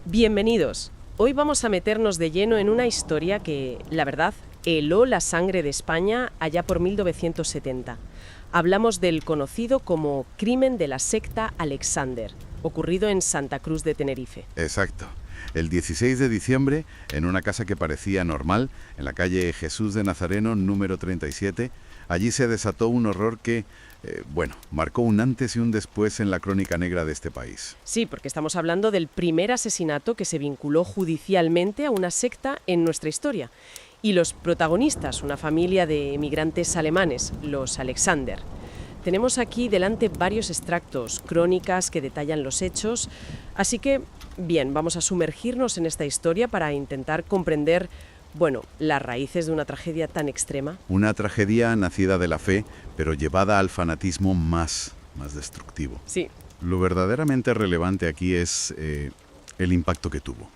Bienvenidos. Hoy vamos a meternos de lleno en una historia que, la verdad, heló la sangre de España allá por 1970. Hablamos del conocido como crimen de la secta Alexander, ocurrido en Santa Cruz de Tenerife. Exacto. El 16 de diciembre, en una casa que parecía normal, en la calle Jesús de Nazareno, número 37, allí se desató un horror que, marcó un antes y un después en la crónica negra de este país. Sí, porque estamos hablando del primer asesinato que se vinculó judicialmente a una secta en nuestra historia. Y los protagonistas, una familia de emigrantes alemanes, los Alexander. Tenemos aquí delante varios extractos, crónicas que detallan los hechos, así que, bien, vamos a sumergirnos en esta historia para intentar comprender, las raíces de una tragedia tan extrema. Una tragedia nacida de la fe, pero llevada al fanatismo más destructivo. Sí. Lo verdaderamente relevante aquí es el impacto que tuvo.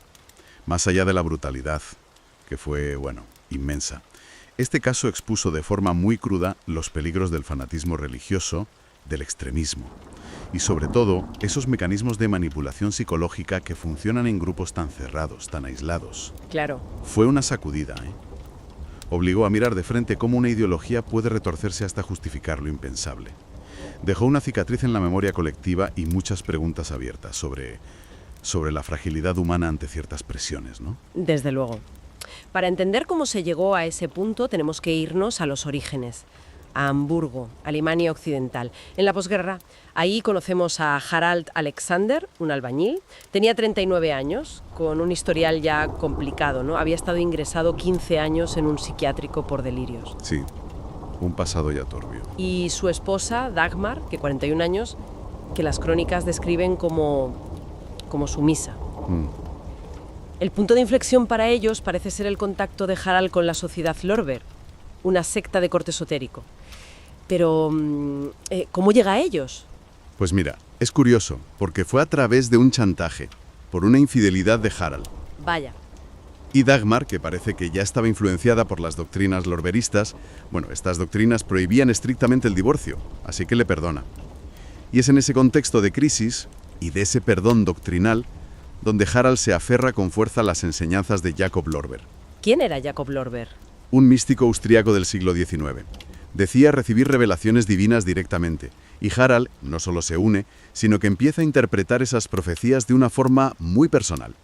Más allá de la brutalidad, que fue, inmensa. Este caso expuso de forma muy cruda los peligros del fanatismo religioso, del extremismo y, sobre todo, esos mecanismos de manipulación psicológica que funcionan en grupos tan cerrados, tan aislados. Claro. Fue una sacudida, Obligó a mirar de frente cómo una ideología puede retorcerse hasta justificar lo impensable. Dejó una cicatriz en la memoria colectiva y muchas preguntas abiertas sobre la fragilidad humana ante ciertas presiones, ¿no? Desde luego. Para entender cómo se llegó a ese punto tenemos que irnos a los orígenes, a Hamburgo, Alemania Occidental. En la posguerra, ahí conocemos a Harald Alexander, un albañil. Tenía 39 años, con un historial ya complicado, ¿no? Había estado ingresado 15 años en un psiquiátrico por delirios. Sí, un pasado ya turbio. Y su esposa, Dagmar, que 41 años, que las crónicas describen como sumisa. El punto de inflexión para ellos parece ser el contacto de Harald con la sociedad Lorber, una secta de corte esotérico. Pero, ¿cómo llega a ellos? Pues mira, es curioso, porque fue a través de un chantaje, por una infidelidad de Harald. Vaya. Y Dagmar, que parece que ya estaba influenciada por las doctrinas lorberistas, estas doctrinas prohibían estrictamente el divorcio, así que le perdona. Y es en ese contexto de crisis, y de ese perdón doctrinal, donde Harald se aferra con fuerza a las enseñanzas de Jacob Lorber. ¿Quién era Jacob Lorber? Un místico austriaco del siglo XIX. Decía recibir revelaciones divinas directamente, y Harald no solo se une, sino que empieza a interpretar esas profecías de una forma muy personal.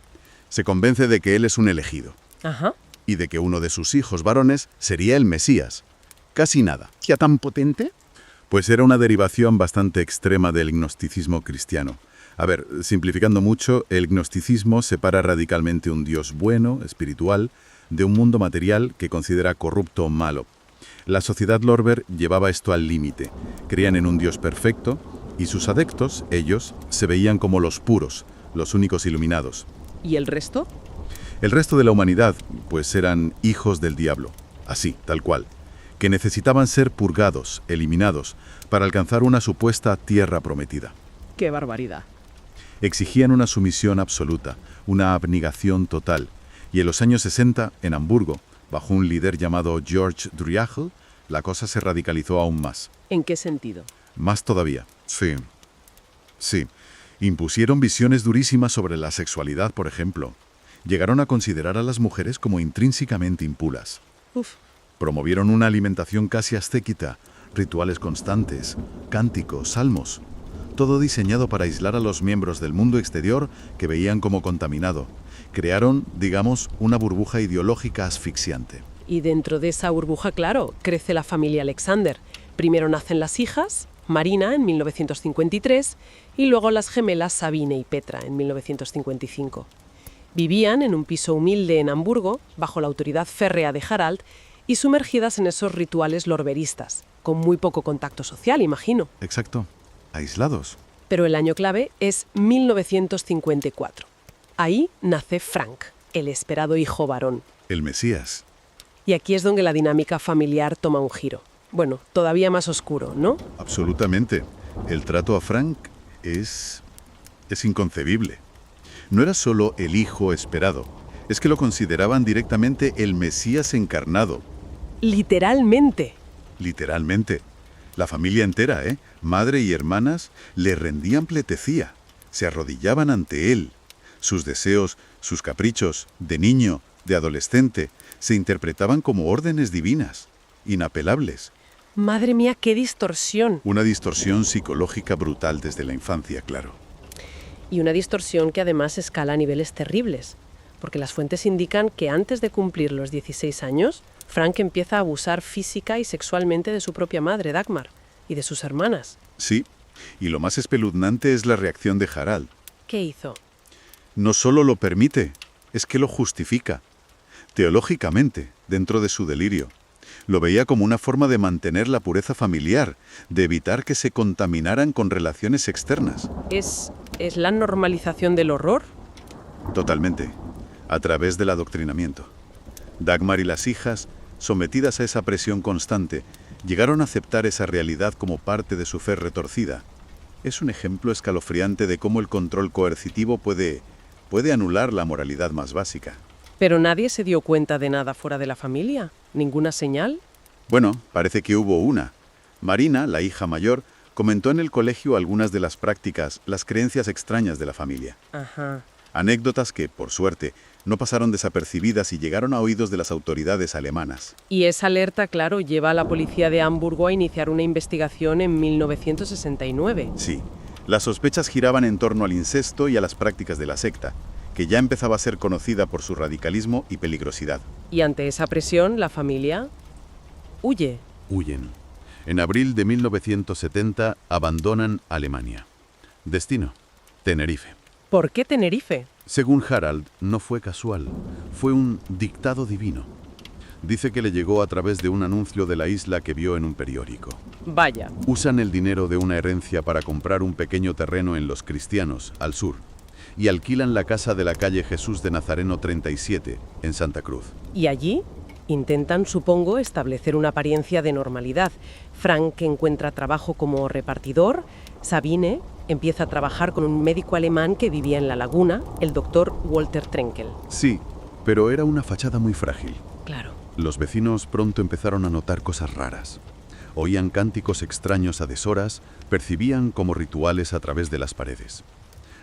Se convence de que él es un elegido. Ajá. Y de que uno de sus hijos varones sería el Mesías. Casi nada. ¿Ya tan potente? Pues era una derivación bastante extrema del gnosticismo cristiano. A ver, simplificando mucho, el gnosticismo separa radicalmente un Dios bueno, espiritual, de un mundo material que considera corrupto o malo. La sociedad Lorber llevaba esto al límite. Creían en un Dios perfecto y sus adeptos, ellos, se veían como los puros, los únicos iluminados. ¿Y el resto? El resto de la humanidad, pues eran hijos del diablo, así, tal cual, que necesitaban ser purgados, eliminados, para alcanzar una supuesta tierra prometida. ¡Qué barbaridad! Exigían una sumisión absoluta, una abnegación total. Y en los años 60, en Hamburgo, bajo un líder llamado George Drüagel, la cosa se radicalizó aún más. ¿En qué sentido? Más todavía. Sí. Impusieron visiones durísimas sobre la sexualidad, por ejemplo. Llegaron a considerar a las mujeres como intrínsecamente impuras. Uf. Promovieron una alimentación casi ascética, rituales constantes, cánticos, salmos. Todo diseñado para aislar a los miembros del mundo exterior que veían como contaminado. Crearon, digamos, una burbuja ideológica asfixiante. Y dentro de esa burbuja, claro, crece la familia Alexander. Primero nacen las hijas, Marina en 1953, y luego las gemelas Sabine y Petra en 1955. Vivían en un piso humilde en Hamburgo, bajo la autoridad férrea de Harald, y sumergidas en esos rituales lorberistas, con muy poco contacto social, imagino. Exacto. Aislados. Pero el año clave es 1954. Ahí nace Frank, el esperado hijo varón. El Mesías. Y aquí es donde la dinámica familiar toma un giro. Todavía más oscuro, ¿no? Absolutamente. El trato a Frank es inconcebible. No era solo el hijo esperado, es que lo consideraban directamente el Mesías encarnado. Literalmente. Literalmente. La familia entera, madre y hermanas, le rendían pleitesía, se arrodillaban ante él. Sus deseos, sus caprichos, de niño, de adolescente, se interpretaban como órdenes divinas, inapelables. Madre mía, qué distorsión. Una distorsión psicológica brutal desde la infancia, claro. Y una distorsión que además escala a niveles terribles, porque las fuentes indican que antes de cumplir los 16 años, Frank empieza a abusar física y sexualmente de su propia madre, Dagmar, y de sus hermanas. Sí, y lo más espeluznante es la reacción de Harald. ¿Qué hizo? No solo lo permite, es que lo justifica. Teológicamente, dentro de su delirio. Lo veía como una forma de mantener la pureza familiar, de evitar que se contaminaran con relaciones externas. ¿Es la normalización del horror? Totalmente, a través del adoctrinamiento. Dagmar y las hijas, sometidas a esa presión constante, llegaron a aceptar esa realidad como parte de su fe retorcida. Es un ejemplo escalofriante de cómo el control coercitivo puede anular la moralidad más básica. ¿Pero nadie se dio cuenta de nada fuera de la familia? ¿Ninguna señal? Bueno, parece que hubo una. Marina, la hija mayor, comentó en el colegio algunas de las prácticas, las creencias extrañas de la familia. Ajá. Anécdotas que, por suerte, no pasaron desapercibidas y llegaron a oídos de las autoridades alemanas. Y esa alerta, claro, lleva a la policía de Hamburgo a iniciar una investigación en 1969. Sí, las sospechas giraban en torno al incesto y a las prácticas de la secta, que ya empezaba a ser conocida por su radicalismo y peligrosidad. Y ante esa presión, la familia huye. Huyen. En abril de 1970 abandonan Alemania. Destino: Tenerife. ¿Por qué Tenerife? Según Harald, no fue casual, fue un dictado divino. Dice que le llegó a través de un anuncio de la isla que vio en un periódico. Vaya. Usan el dinero de una herencia para comprar un pequeño terreno en Los Cristianos, al sur, y alquilan la casa de la calle Jesús de Nazareno 37, en Santa Cruz. Y allí intentan, supongo, establecer una apariencia de normalidad. Frank encuentra trabajo como repartidor. Sabine empieza a trabajar con un médico alemán que vivía en la laguna, el doctor Walter Trenkel. Sí, pero era una fachada muy frágil. Claro. Los vecinos pronto empezaron a notar cosas raras. Oían cánticos extraños a deshoras, percibían como rituales a través de las paredes.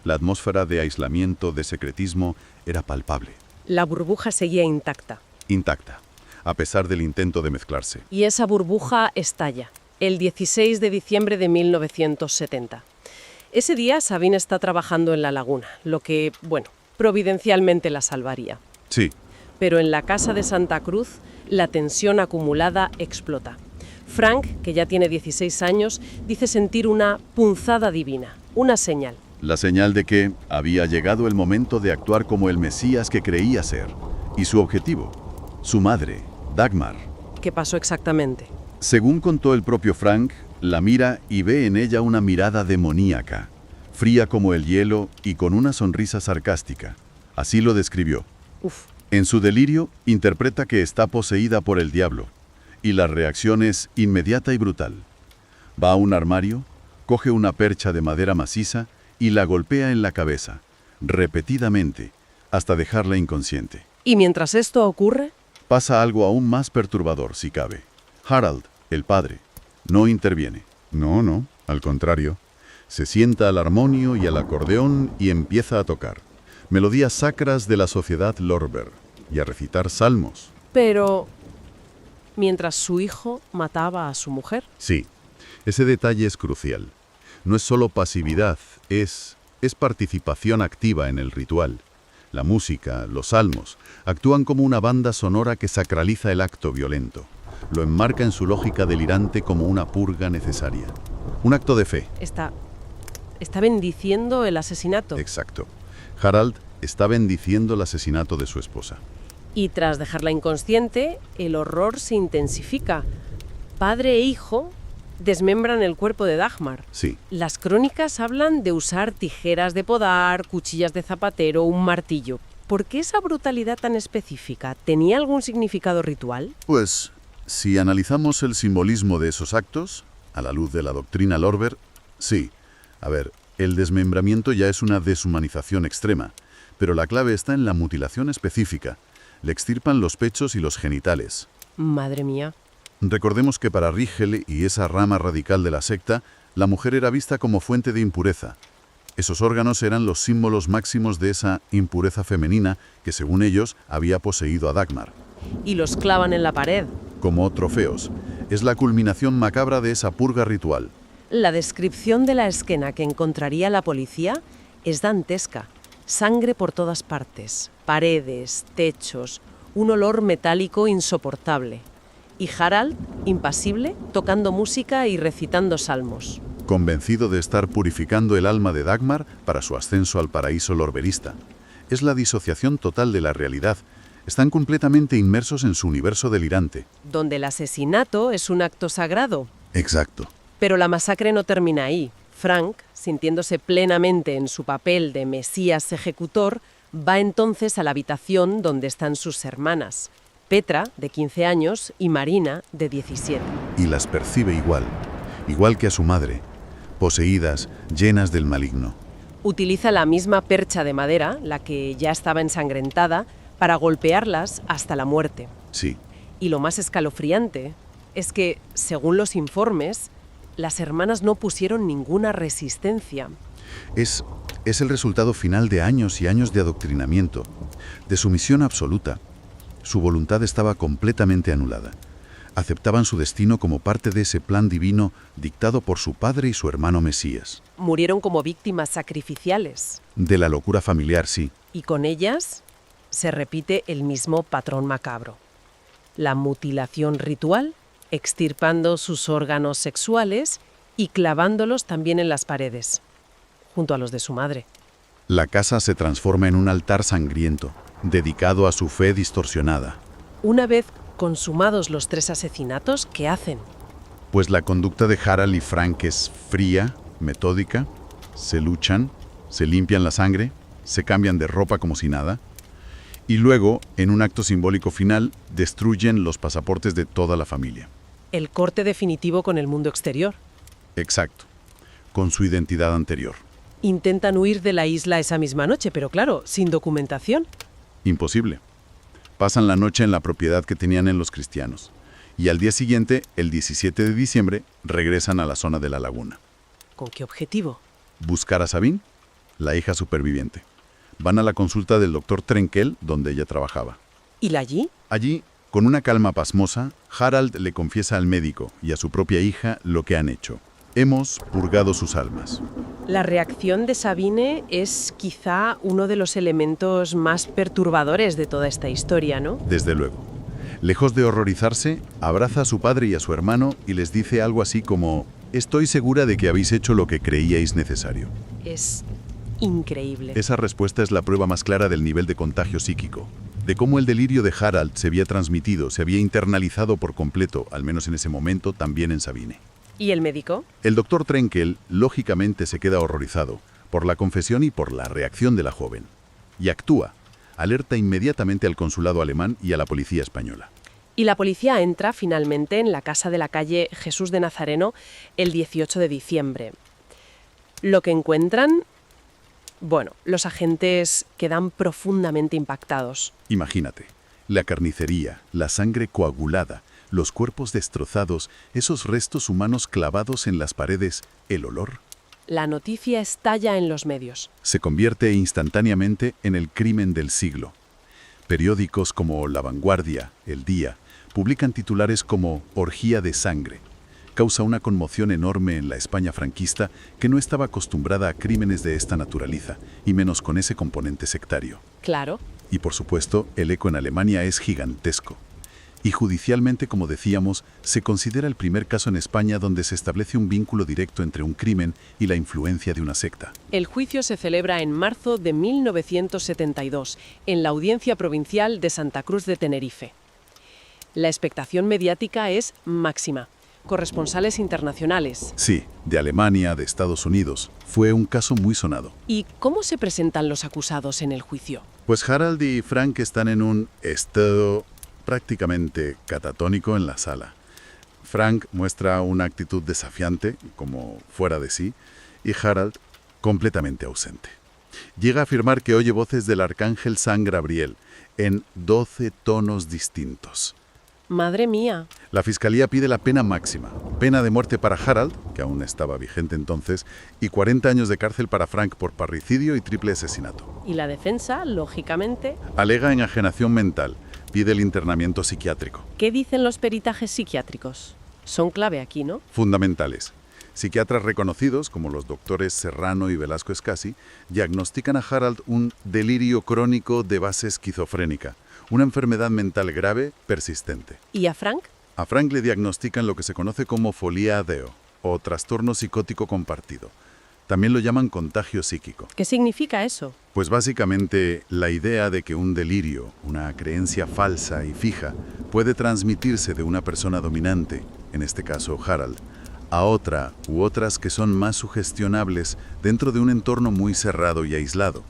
La atmósfera de aislamiento, de secretismo, era palpable. La burbuja seguía intacta. Intacta, a pesar del intento de mezclarse. Y esa burbuja estalla, el 16 de diciembre de 1970. Ese día Sabine está trabajando en la laguna, lo que, bueno, providencialmente la salvaría. Sí. Pero en la casa de Santa Cruz, la tensión acumulada explota. Frank, que ya tiene 16 años, dice sentir una punzada divina, una señal. La señal de que había llegado el momento de actuar como el Mesías que creía ser. Y su objetivo, su madre, Dagmar. ¿Qué pasó exactamente? Según contó el propio Frank, la mira y ve en ella una mirada demoníaca, fría como el hielo y con una sonrisa sarcástica. Así lo describió. Uf. En su delirio, interpreta que está poseída por el diablo, y la reacción es inmediata y brutal. Va a un armario, coge una percha de madera maciza y la golpea en la cabeza, repetidamente, hasta dejarla inconsciente. ¿Y mientras esto ocurre? Pasa algo aún más perturbador, si cabe. Harald, el padre, no interviene. No, al contrario. Se sienta al armonio y al acordeón y empieza a tocar melodías sacras de la sociedad Lorber y a recitar salmos. Pero mientras su hijo mataba a su mujer. Sí, ese detalle es crucial. No es solo pasividad, es participación activa en el ritual. La música, los salmos, actúan como una banda sonora que sacraliza el acto violento. Lo enmarca en su lógica delirante como una purga necesaria. Un acto de fe. Está bendiciendo el asesinato. Exacto. Harald está bendiciendo el asesinato de su esposa. Y tras dejarla inconsciente, el horror se intensifica. Padre e hijo desmembran el cuerpo de Dagmar. Sí. Las crónicas hablan de usar tijeras de podar, cuchillas de zapatero, un martillo. ¿Por qué esa brutalidad tan específica? ¿Tenía algún significado ritual? Pues, si analizamos el simbolismo de esos actos, a la luz de la doctrina Lorber, sí. A ver, el desmembramiento ya es una deshumanización extrema, pero la clave está en la mutilación específica. Le extirpan los pechos y los genitales. Madre mía. Recordemos que para Rigel y esa rama radical de la secta, la mujer era vista como fuente de impureza. Esos órganos eran los símbolos máximos de esa impureza femenina que, según ellos, había poseído a Dagmar. Y los clavan en la pared. Como trofeos. Es la culminación macabra de esa purga ritual. La descripción de la escena que encontraría la policía es dantesca. Sangre por todas partes, paredes, techos, un olor metálico insoportable. Y Harald, impasible, tocando música y recitando salmos. Convencido de estar purificando el alma de Dagmar para su ascenso al paraíso lorberista. Es la disociación total de la realidad. Están completamente inmersos en su universo delirante. Donde el asesinato es un acto sagrado. Exacto. Pero la masacre no termina ahí. Frank, sintiéndose plenamente en su papel de Mesías ejecutor, va entonces a la habitación donde están sus hermanas, Petra, de 15 años, y Marina, de 17. Y las percibe igual que a su madre, poseídas, llenas del maligno. Utiliza la misma percha de madera, la que ya estaba ensangrentada, para golpearlas hasta la muerte. Sí. Y lo más escalofriante es que, según los informes, las hermanas no pusieron ninguna resistencia. Es el resultado final de años y años de adoctrinamiento, de sumisión absoluta. Su voluntad estaba completamente anulada. Aceptaban su destino como parte de ese plan divino dictado por su padre y su hermano Mesías. Murieron como víctimas sacrificiales. De la locura familiar, sí. Y con ellas se repite el mismo patrón macabro. La mutilación ritual, extirpando sus órganos sexuales y clavándolos también en las paredes, junto a los de su madre. La casa se transforma en un altar sangriento, dedicado a su fe distorsionada. Una vez consumados los 3 asesinatos, ¿qué hacen? Pues la conducta de Harald y Frank es fría, metódica, se luchan, se limpian la sangre, se cambian de ropa como si nada, y luego, en un acto simbólico final, destruyen los pasaportes de toda la familia. El corte definitivo con el mundo exterior. Exacto, con su identidad anterior. Intentan huir de la isla esa misma noche, pero claro, sin documentación. Imposible. Pasan la noche en la propiedad que tenían en Los Cristianos, y al día siguiente, el 17 de diciembre, regresan a la zona de la laguna. ¿Con qué objetivo? Buscar a Sabine, la hija superviviente. Van a la consulta del doctor Trenkel, donde ella trabajaba. ¿Y la allí? Allí, con una calma pasmosa, Harald le confiesa al médico y a su propia hija lo que han hecho. Hemos purgado sus almas. La reacción de Sabine es quizá uno de los elementos más perturbadores de toda esta historia, ¿no? Desde luego. Lejos de horrorizarse, abraza a su padre y a su hermano y les dice algo así como: «Estoy segura de que habéis hecho lo que creíais necesario». Es increíble. Esa respuesta es la prueba más clara del nivel de contagio psíquico, de cómo el delirio de Harald se había transmitido, se había internalizado por completo, al menos en ese momento, también en Sabine. ¿Y el médico? El doctor Trenkel, lógicamente, se queda horrorizado por la confesión y por la reacción de la joven. Y actúa. Alerta inmediatamente al consulado alemán y a la policía española. Y la policía entra finalmente en la casa de la calle Jesús de Nazareno el 18 de diciembre. Lo que encuentran... Bueno, los agentes quedan profundamente impactados. Imagínate, la carnicería, la sangre coagulada, los cuerpos destrozados, esos restos humanos clavados en las paredes, el olor. La noticia estalla en los medios. Se convierte instantáneamente en el crimen del siglo. Periódicos como La Vanguardia, El Día, publican titulares como «Orgía de sangre». Causa una conmoción enorme en la España franquista que no estaba acostumbrada a crímenes de esta naturaleza, y menos con ese componente sectario. Claro. Y por supuesto, el eco en Alemania es gigantesco. Y judicialmente, como decíamos, se considera el primer caso en España donde se establece un vínculo directo entre un crimen y la influencia de una secta. El juicio se celebra en marzo de 1972, en la Audiencia Provincial de Santa Cruz de Tenerife. La expectación mediática es máxima. Corresponsales internacionales. Sí, de Alemania, de Estados Unidos. Fue un caso muy sonado. ¿Y cómo se presentan los acusados en el juicio? Pues Harald y Frank están en un estado prácticamente catatónico en la sala. Frank muestra una actitud desafiante, como fuera de sí, y Harald completamente ausente. Llega a afirmar que oye voces del arcángel San Gabriel en 12 tonos distintos. Madre mía. La Fiscalía pide la pena máxima, pena de muerte para Harald, que aún estaba vigente entonces, y 40 años de cárcel para Frank por parricidio y triple asesinato. Y la defensa, lógicamente... Alega enajenación mental, pide el internamiento psiquiátrico. ¿Qué dicen los peritajes psiquiátricos? Son clave aquí, ¿no? Fundamentales. Psiquiatras reconocidos, como los doctores Serrano y Velasco Escasi, diagnostican a Harald un delirio crónico de base esquizofrénica, una enfermedad mental grave, persistente. ¿Y a Frank? A Frank le diagnostican lo que se conoce como folia adeo, o trastorno psicótico compartido. También lo llaman contagio psíquico. ¿Qué significa eso? Pues básicamente la idea de que un delirio, una creencia falsa y fija, puede transmitirse de una persona dominante, en este caso Harald, a otra u otras que son más sugestionables dentro de un entorno muy cerrado y aislado.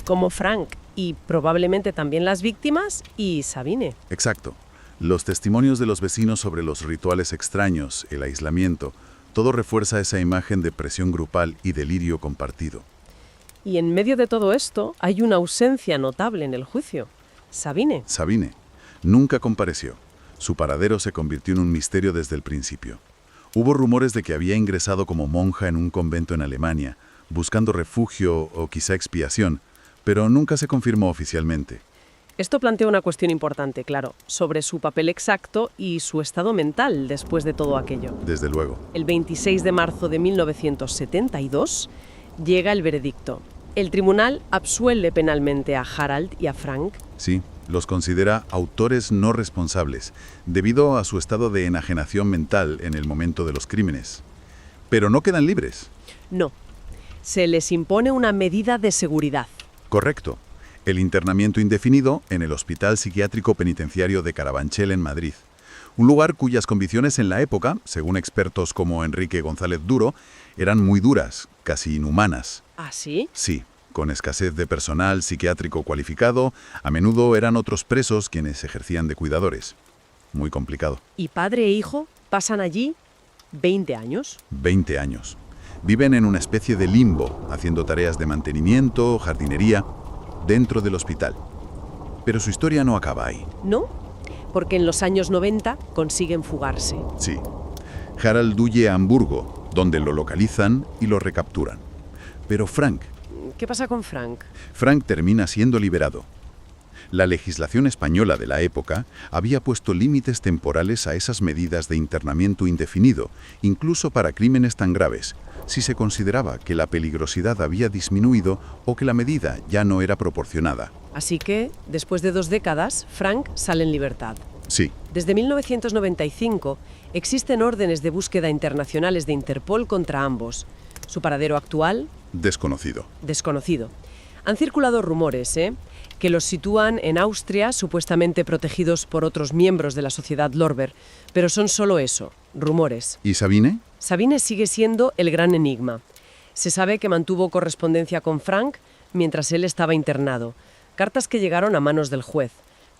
Como Frank, y probablemente también las víctimas y Sabine. Exacto. Los testimonios de los vecinos sobre los rituales extraños, el aislamiento, todo refuerza esa imagen de presión grupal y delirio compartido. Y en medio de todo esto hay una ausencia notable en el juicio. Sabine. Sabine nunca compareció. Su paradero se convirtió en un misterio desde el principio. Hubo rumores de que había ingresado como monja en un convento en Alemania, buscando refugio o quizá expiación, pero nunca se confirmó oficialmente. Esto plantea una cuestión importante, claro, sobre su papel exacto y su estado mental después de todo aquello. Desde luego. El 26 de marzo de 1972 llega el veredicto. El tribunal absuelve penalmente a Harald y a Frank. Sí, los considera autores no responsables, debido a su estado de enajenación mental en el momento de los crímenes. Pero no quedan libres. No. Se les impone una medida de seguridad. Correcto. El internamiento indefinido en el Hospital Psiquiátrico Penitenciario de Carabanchel en Madrid. Un lugar cuyas condiciones en la época, según expertos como Enrique González Duro, eran muy duras, casi inhumanas. ¿Ah, sí? Sí, con escasez de personal psiquiátrico cualificado, a menudo eran otros presos quienes ejercían de cuidadores. Muy complicado. ¿Y padre e hijo pasan allí 20 años? 20 años. Viven en una especie de limbo, haciendo tareas de mantenimiento, jardinería, dentro del hospital. Pero su historia no acaba ahí. ¿No? Porque en los años 90 consiguen fugarse. Sí. Harald huye a Hamburgo, donde lo localizan y lo recapturan. Pero Frank... ¿Qué pasa con Frank? Frank termina siendo liberado. La legislación española de la época había puesto límites temporales a esas medidas de internamiento indefinido, incluso para crímenes tan graves, si se consideraba que la peligrosidad había disminuido o que la medida ya no era proporcionada. Así que, después de 2 décadas, Frank sale en libertad. Sí. Desde 1995 existen órdenes de búsqueda internacionales de Interpol contra ambos. Su paradero actual... Desconocido. Desconocido. Han circulado rumores, que los sitúan en Austria, supuestamente protegidos por otros miembros de la sociedad Lorber, pero son solo eso, rumores. ¿Y Sabine? Sabine sigue siendo el gran enigma. Se sabe que mantuvo correspondencia con Frank mientras él estaba internado, cartas que llegaron a manos del juez,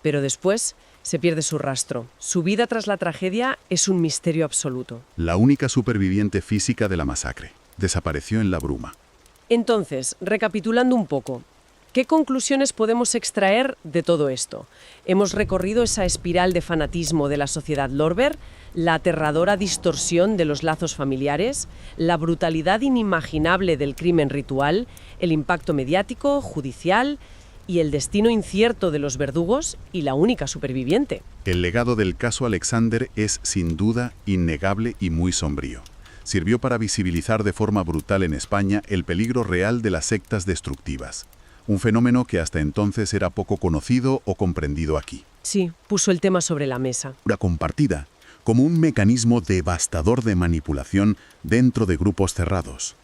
pero después se pierde su rastro. Su vida tras la tragedia es un misterio absoluto. La única superviviente física de la masacre. Desapareció en la bruma. Entonces, recapitulando un poco, ¿qué conclusiones podemos extraer de todo esto? Hemos recorrido esa espiral de fanatismo de la sociedad Lorber, la aterradora distorsión de los lazos familiares, la brutalidad inimaginable del crimen ritual, el impacto mediático, judicial y el destino incierto de los verdugos y la única superviviente. El legado del caso Alexander es, sin duda, innegable y muy sombrío. Sirvió para visibilizar de forma brutal en España el peligro real de las sectas destructivas. Un fenómeno que hasta entonces era poco conocido o comprendido aquí. Sí, puso el tema sobre la mesa. Una compartida, como un mecanismo devastador de manipulación dentro de grupos cerrados.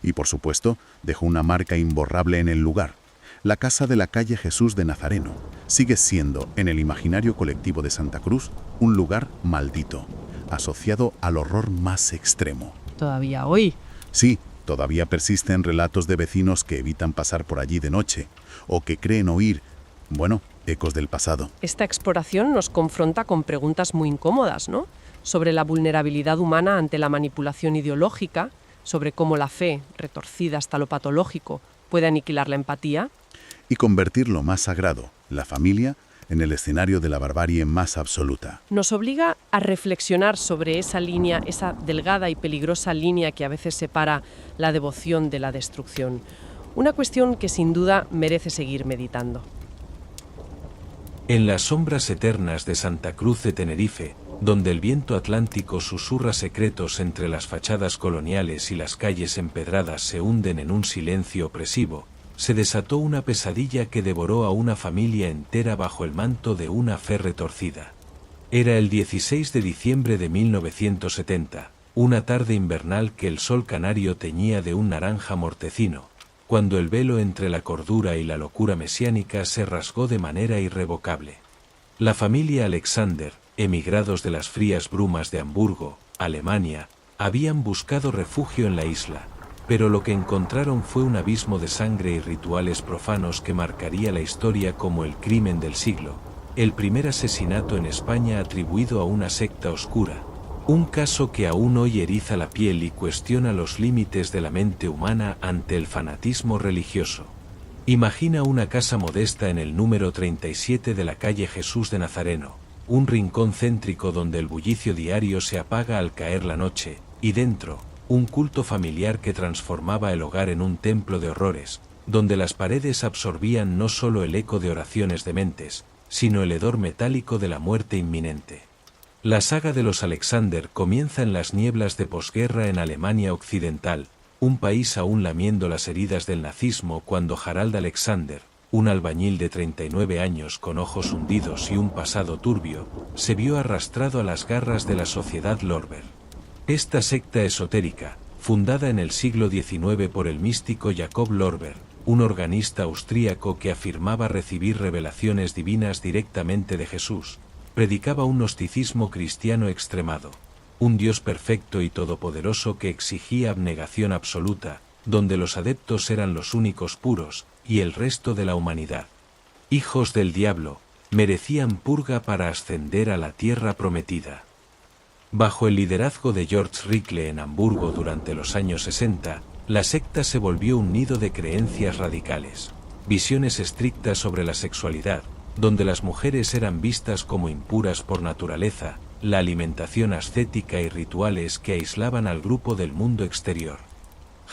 Y por supuesto, dejó una marca imborrable en el lugar. La casa de la calle Jesús de Nazareno sigue siendo, en el imaginario colectivo de Santa Cruz, un lugar maldito, asociado al horror más extremo. ¿Todavía hoy? Sí, todavía persisten relatos de vecinos que evitan pasar por allí de noche, o que creen oír, ecos del pasado. Esta exploración nos confronta con preguntas muy incómodas, ¿no? Sobre la vulnerabilidad humana ante la manipulación ideológica, sobre cómo la fe, retorcida hasta lo patológico, puede aniquilar la empatía. Y convertir lo más sagrado, la familia, en el escenario de la barbarie más absoluta. Nos obliga a reflexionar sobre esa línea, esa delgada y peligrosa línea que a veces separa la devoción de la destrucción. Una cuestión que sin duda merece seguir meditando. En las sombras eternas de Santa Cruz de Tenerife, donde el viento atlántico susurra secretos entre las fachadas coloniales y las calles empedradas se hunden en un silencio opresivo, se desató una pesadilla que devoró a una familia entera bajo el manto de una fe retorcida. Era el 16 de diciembre de 1970, una tarde invernal que el sol canario teñía de un naranja mortecino, cuando el velo entre la cordura y la locura mesiánica se rasgó de manera irrevocable. La familia Alexander, emigrados de las frías brumas de Hamburgo, Alemania, habían buscado refugio en la isla, pero lo que encontraron fue un abismo de sangre y rituales profanos que marcaría la historia como el crimen del siglo, el primer asesinato en España atribuido a una secta oscura, un caso que aún hoy eriza la piel y cuestiona los límites de la mente humana ante el fanatismo religioso. Imagina una casa modesta en el número 37 de la calle Jesús de Nazareno, un rincón céntrico donde el bullicio diario se apaga al caer la noche, y dentro, un culto familiar que transformaba el hogar en un templo de horrores, donde las paredes absorbían no solo el eco de oraciones dementes, sino el hedor metálico de la muerte inminente. La saga de los Alexander comienza en las nieblas de posguerra en Alemania Occidental, un país aún lamiendo las heridas del nazismo cuando Harald Alexander, un albañil de 39 años con ojos hundidos y un pasado turbio, se vio arrastrado a las garras de la sociedad Lorber. Esta secta esotérica, fundada en el siglo XIX por el místico Jacob Lorber, un organista austríaco que afirmaba recibir revelaciones divinas directamente de Jesús, predicaba un gnosticismo cristiano extremado, un Dios perfecto y todopoderoso que exigía abnegación absoluta, donde los adeptos eran los únicos puros, y el resto de la humanidad, hijos del diablo, merecían purga para ascender a la tierra prometida. Bajo el liderazgo de George Rickle en Hamburgo durante los años 60, la secta se volvió un nido de creencias radicales, visiones estrictas sobre la sexualidad, donde las mujeres eran vistas como impuras por naturaleza, la alimentación ascética y rituales que aislaban al grupo del mundo exterior.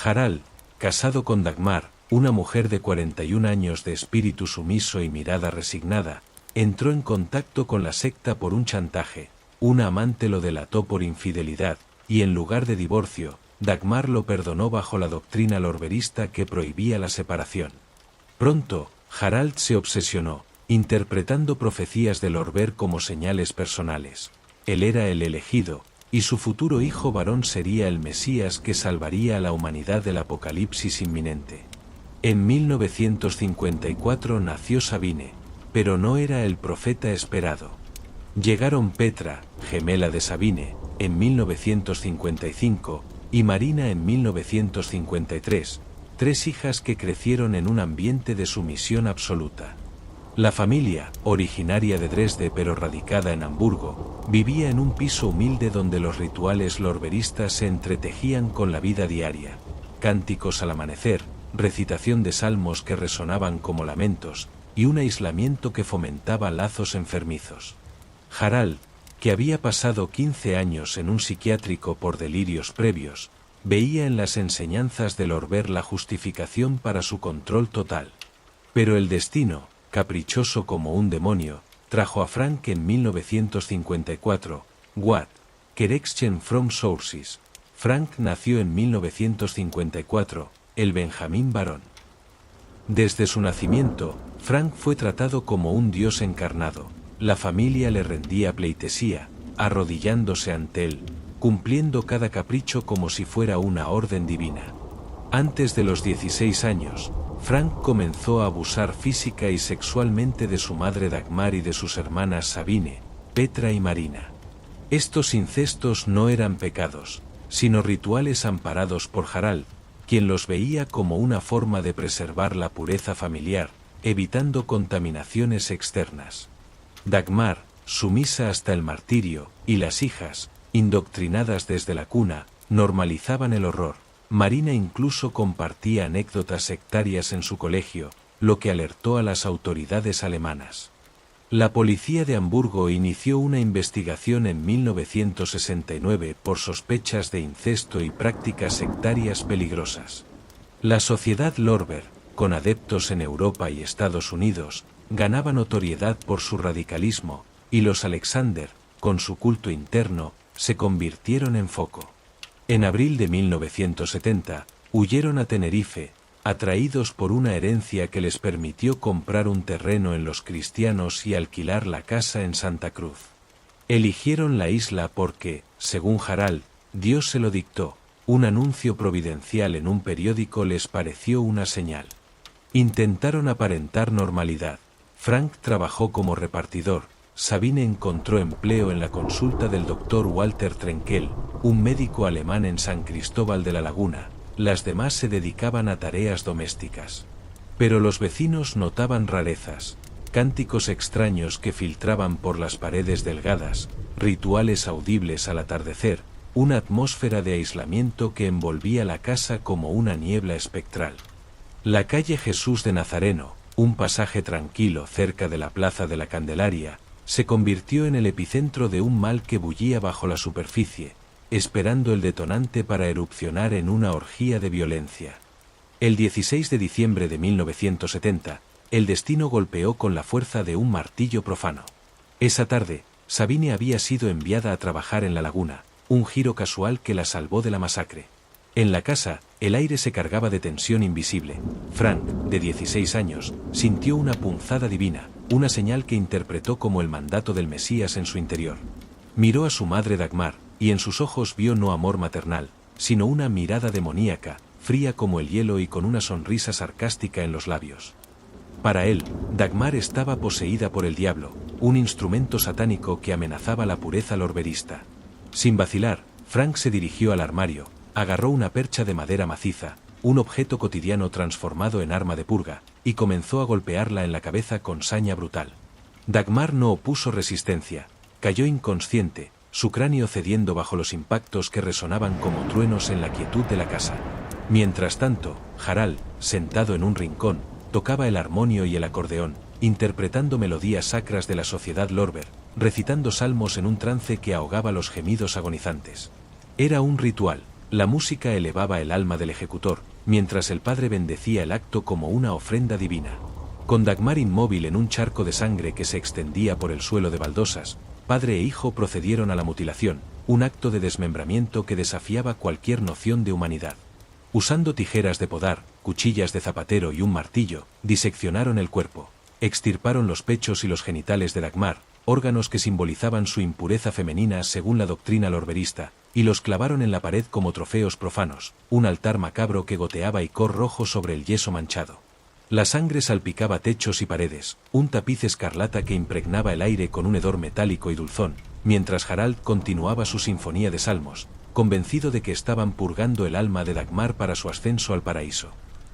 Harald, casado con Dagmar, una mujer de 41 años de espíritu sumiso y mirada resignada, entró en contacto con la secta por un chantaje. Una amante lo delató por infidelidad, y en lugar de divorcio, Dagmar lo perdonó bajo la doctrina lorberista que prohibía la separación. Pronto, Harald se obsesionó, interpretando profecías de Lorber como señales personales. Él era el elegido, y su futuro hijo varón sería el Mesías que salvaría a la humanidad del apocalipsis inminente. En 1954 nació Sabine, pero no era el profeta esperado. Llegaron Petra, gemela de Sabine, en 1955, y Marina en 1953, tres hijas que crecieron en un ambiente de sumisión absoluta. La familia, originaria de Dresde pero radicada en Hamburgo, vivía en un piso humilde donde los rituales lorberistas se entretejían con la vida diaria. Cánticos al amanecer, recitación de salmos que resonaban como lamentos, y un aislamiento que fomentaba lazos enfermizos. Harald, que había pasado 15 años en un psiquiátrico por delirios previos, veía en las enseñanzas de Lorber la justificación para su control total. Pero el destino, caprichoso como un demonio, trajo a Frank en 1954, What? Correction from Sources. Frank nació en 1954, el Benjamín varón. Desde su nacimiento, Frank fue tratado como un dios encarnado. La familia le rendía pleitesía, arrodillándose ante él, cumpliendo cada capricho como si fuera una orden divina. Antes de los 16 años, Frank comenzó a abusar física y sexualmente de su madre Dagmar y de sus hermanas Sabine, Petra y Marina. Estos incestos no eran pecados, sino rituales amparados por Harald, quien los veía como una forma de preservar la pureza familiar, evitando contaminaciones externas. Dagmar, sumisa hasta el martirio, y las hijas, indoctrinadas desde la cuna, normalizaban el horror. Marina incluso compartía anécdotas sectarias en su colegio, lo que alertó a las autoridades alemanas. La policía de Hamburgo inició una investigación en 1969 por sospechas de incesto y prácticas sectarias peligrosas. La sociedad Lorber, con adeptos en Europa y Estados Unidos, ganaba notoriedad por su radicalismo, y los Alexander, con su culto interno, se convirtieron en foco. En abril de 1970, huyeron a Tenerife, atraídos por una herencia que les permitió comprar un terreno en Los Cristianos y alquilar la casa en Santa Cruz. Eligieron la isla porque, según Harald, Dios se lo dictó, un anuncio providencial en un periódico les pareció una señal. Intentaron aparentar normalidad. Frank trabajó como repartidor, Sabine encontró empleo en la consulta del Dr. Walter Trenkel, un médico alemán en San Cristóbal de la Laguna. Las demás se dedicaban a tareas domésticas. Pero los vecinos notaban rarezas, cánticos extraños que filtraban por las paredes delgadas, rituales audibles al atardecer, una atmósfera de aislamiento que envolvía la casa como una niebla espectral. La calle Jesús de Nazareno, un pasaje tranquilo cerca de la Plaza de la Candelaria, se convirtió en el epicentro de un mal que bullía bajo la superficie, esperando el detonante para erupcionar en una orgía de violencia. El 16 de diciembre de 1970, el destino golpeó con la fuerza de un martillo profano. Esa tarde, Sabine había sido enviada a trabajar en la laguna, un giro casual que la salvó de la masacre. En la casa, el aire se cargaba de tensión invisible. Frank, de 16 años, sintió una punzada divina, una señal que interpretó como el mandato del Mesías en su interior. Miró a su madre Dagmar, y en sus ojos vio no amor maternal, sino una mirada demoníaca, fría como el hielo y con una sonrisa sarcástica en los labios. Para él, Dagmar estaba poseída por el diablo, un instrumento satánico que amenazaba la pureza lorberista. Sin vacilar, Frank se dirigió al armario, agarró una percha de madera maciza, un objeto cotidiano transformado en arma de purga, y comenzó a golpearla en la cabeza con saña brutal. Dagmar no opuso resistencia, cayó inconsciente, su cráneo cediendo bajo los impactos que resonaban como truenos en la quietud de la casa. Mientras tanto, Harald, sentado en un rincón, tocaba el armonio y el acordeón, interpretando melodías sacras de la sociedad Lorber, recitando salmos en un trance que ahogaba los gemidos agonizantes. Era un ritual, la música elevaba el alma del ejecutor, mientras el padre bendecía el acto como una ofrenda divina. Con Dagmar inmóvil en un charco de sangre que se extendía por el suelo de baldosas, padre e hijo procedieron a la mutilación, un acto de desmembramiento que desafiaba cualquier noción de humanidad. Usando tijeras de podar, cuchillas de zapatero y un martillo, diseccionaron el cuerpo, extirparon los pechos y los genitales de Dagmar, órganos que simbolizaban su impureza femenina según la doctrina lorberista, y los clavaron en la pared como trofeos profanos, un altar macabro que goteaba icor rojo sobre el yeso manchado. La sangre salpicaba techos y paredes, un tapiz escarlata que impregnaba el aire con un hedor metálico y dulzón, mientras Harald continuaba su sinfonía de salmos, convencido de que estaban purgando el alma de Dagmar para su ascenso al paraíso.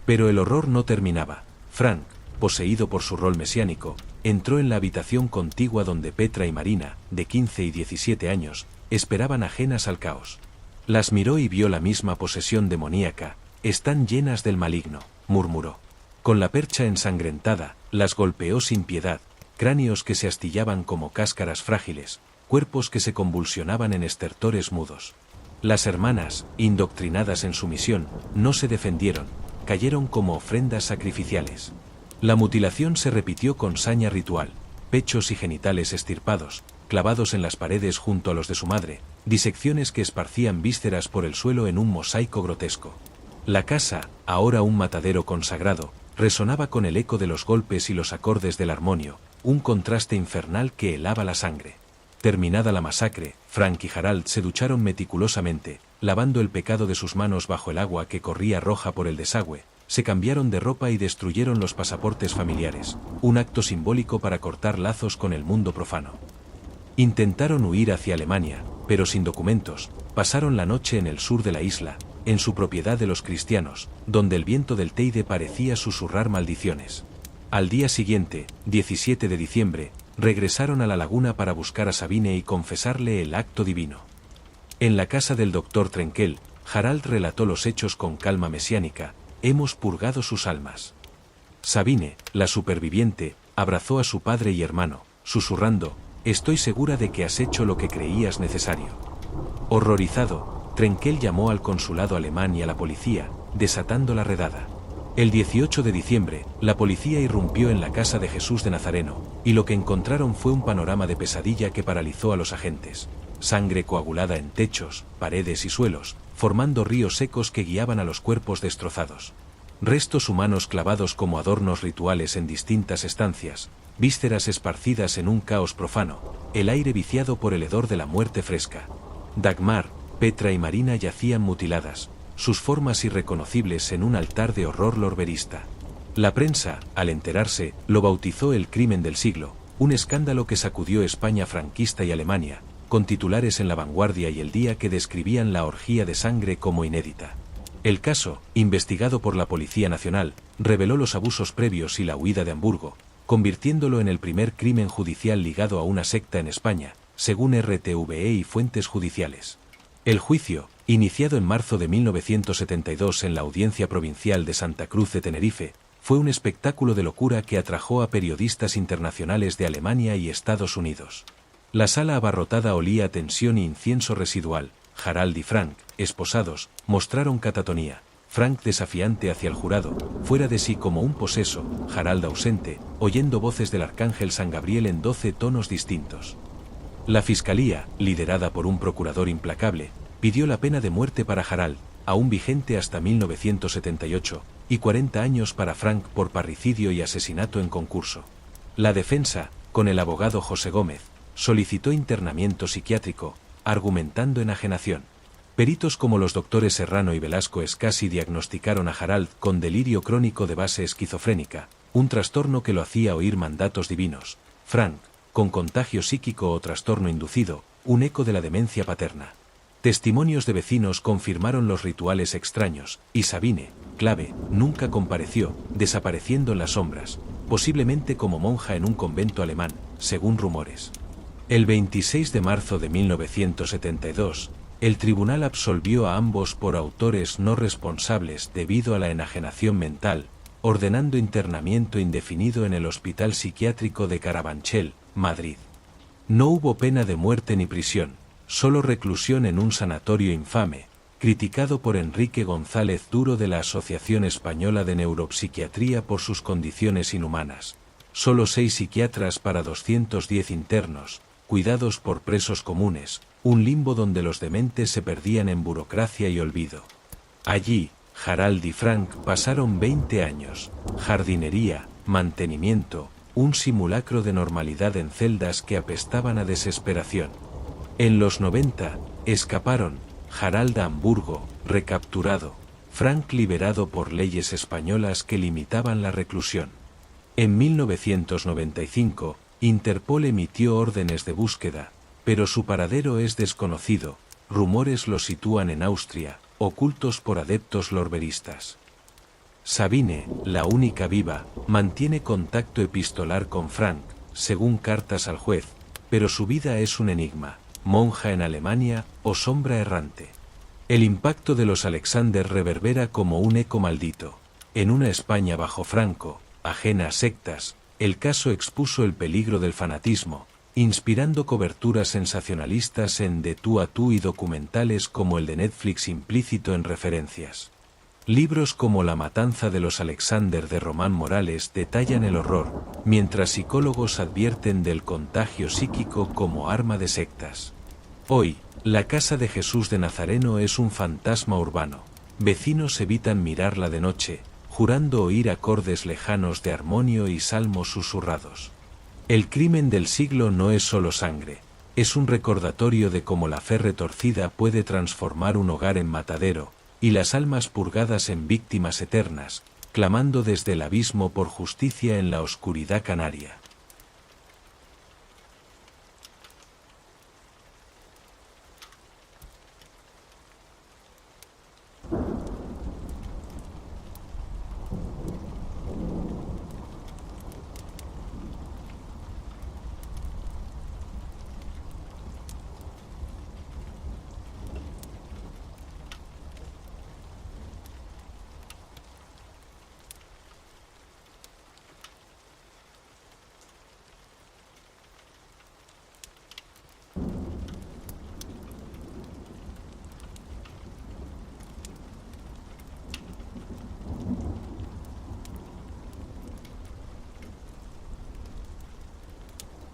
Pero el horror no terminaba. Frank, poseído por su rol mesiánico, entró en la habitación contigua donde Petra y Marina, de 15 y 17 años, esperaban ajenas al caos. Las miró y vio la misma posesión demoníaca. «Están llenas del maligno», murmuró. Con la percha ensangrentada, las golpeó sin piedad, cráneos que se astillaban como cáscaras frágiles, cuerpos que se convulsionaban en estertores mudos. Las hermanas, indoctrinadas en su misión, no se defendieron, cayeron como ofrendas sacrificiales. La mutilación se repitió con saña ritual, pechos y genitales estirpados, clavados en las paredes junto a los de su madre, disecciones que esparcían vísceras por el suelo en un mosaico grotesco. La casa, ahora un matadero consagrado, resonaba con el eco de los golpes y los acordes del armonio, un contraste infernal que helaba la sangre. Terminada la masacre, Frank y Harald se ducharon meticulosamente, lavando el pecado de sus manos bajo el agua que corría roja por el desagüe, se cambiaron de ropa y destruyeron los pasaportes familiares, un acto simbólico para cortar lazos con el mundo profano. Intentaron huir hacia Alemania, pero sin documentos, pasaron la noche en el sur de la isla, en su propiedad de los cristianos, donde el viento del Teide parecía susurrar maldiciones. Al día siguiente, 17 de diciembre, regresaron a la laguna para buscar a Sabine y confesarle el acto divino. En la casa del doctor Trenkel, Harald relató los hechos con calma mesiánica: «Hemos purgado sus almas». Sabine, la superviviente, abrazó a su padre y hermano, susurrando: «Estoy segura de que has hecho lo que creías necesario». Horrorizado, Trenkel llamó al consulado alemán y a la policía, desatando la redada. El 18 de diciembre, la policía irrumpió en la casa de Jesús de Nazareno, y lo que encontraron fue un panorama de pesadilla que paralizó a los agentes. Sangre coagulada en techos, paredes y suelos, formando ríos secos que guiaban a los cuerpos destrozados. Restos humanos clavados como adornos rituales en distintas estancias, vísceras esparcidas en un caos profano, el aire viciado por el hedor de la muerte fresca. Dagmar, Petra y Marina yacían mutiladas, sus formas irreconocibles en un altar de horror lorberista. La prensa, al enterarse, lo bautizó el crimen del siglo, un escándalo que sacudió España franquista y Alemania, con titulares en La Vanguardia y El Día que describían la orgía de sangre como inédita. El caso, investigado por la Policía Nacional, reveló los abusos previos y la huida de Hamburgo, convirtiéndolo en el primer crimen judicial ligado a una secta en España, según RTVE y fuentes judiciales. El juicio, iniciado en marzo de 1972 en la Audiencia Provincial de Santa Cruz de Tenerife, fue un espectáculo de locura que atrajo a periodistas internacionales de Alemania y Estados Unidos. La sala abarrotada olía a tensión e incienso residual. Harald y Frank, esposados, mostraron catatonía. Frank desafiante hacia el jurado, fuera de sí como un poseso, Harald ausente, oyendo voces del arcángel San Gabriel en 12 tonos distintos. La fiscalía, liderada por un procurador implacable, pidió la pena de muerte para Harald, aún vigente hasta 1978, y 40 años para Frank por parricidio y asesinato en concurso. La defensa, con el abogado José Gómez, solicitó internamiento psiquiátrico, argumentando enajenación. Peritos como los doctores Serrano y Velasco Escasi diagnosticaron a Harald con delirio crónico de base esquizofrénica, un trastorno que lo hacía oír mandatos divinos. Frank, con contagio psíquico o trastorno inducido, un eco de la demencia paterna. Testimonios de vecinos confirmaron los rituales extraños, y Sabine, clave, nunca compareció, desapareciendo en las sombras, posiblemente como monja en un convento alemán, según rumores. El 26 de marzo de 1972, el tribunal absolvió a ambos por autores no responsables debido a la enajenación mental, ordenando internamiento indefinido en el Hospital Psiquiátrico de Carabanchel, Madrid. No hubo pena de muerte ni prisión, solo reclusión en un sanatorio infame, criticado por Enrique González Duro de la Asociación Española de Neuropsiquiatría por sus condiciones inhumanas. Solo 6 psiquiatras para 210 internos, cuidados por presos comunes, un limbo donde los dementes se perdían en burocracia y olvido. Allí, Harald y Frank pasaron 20 años, jardinería, mantenimiento, un simulacro de normalidad en celdas que apestaban a desesperación. En los 90, escaparon, Harald a Hamburgo, recapturado, Frank liberado por leyes españolas que limitaban la reclusión. En 1995, Interpol emitió órdenes de búsqueda, pero su paradero es desconocido, rumores lo sitúan en Austria, ocultos por adeptos lorberistas. Sabine, la única viva, mantiene contacto epistolar con Frank, según cartas al juez, pero su vida es un enigma, monja en Alemania o sombra errante. El impacto de los Alexander reverbera como un eco maldito. En una España bajo Franco, ajena a sectas, el caso expuso el peligro del fanatismo, inspirando coberturas sensacionalistas en De tú a tú y documentales como el de Netflix implícito en referencias. Libros como La matanza de los Alexander de Román Morales detallan el horror, mientras psicólogos advierten del contagio psíquico como arma de sectas. Hoy, la casa de Jesús de Nazareno es un fantasma urbano. Vecinos evitan mirarla de noche, jurando oír acordes lejanos de armonio y salmos susurrados. El crimen del siglo no es solo sangre, es un recordatorio de cómo la fe retorcida puede transformar un hogar en matadero, y las almas purgadas en víctimas eternas, clamando desde el abismo por justicia en la oscuridad canaria.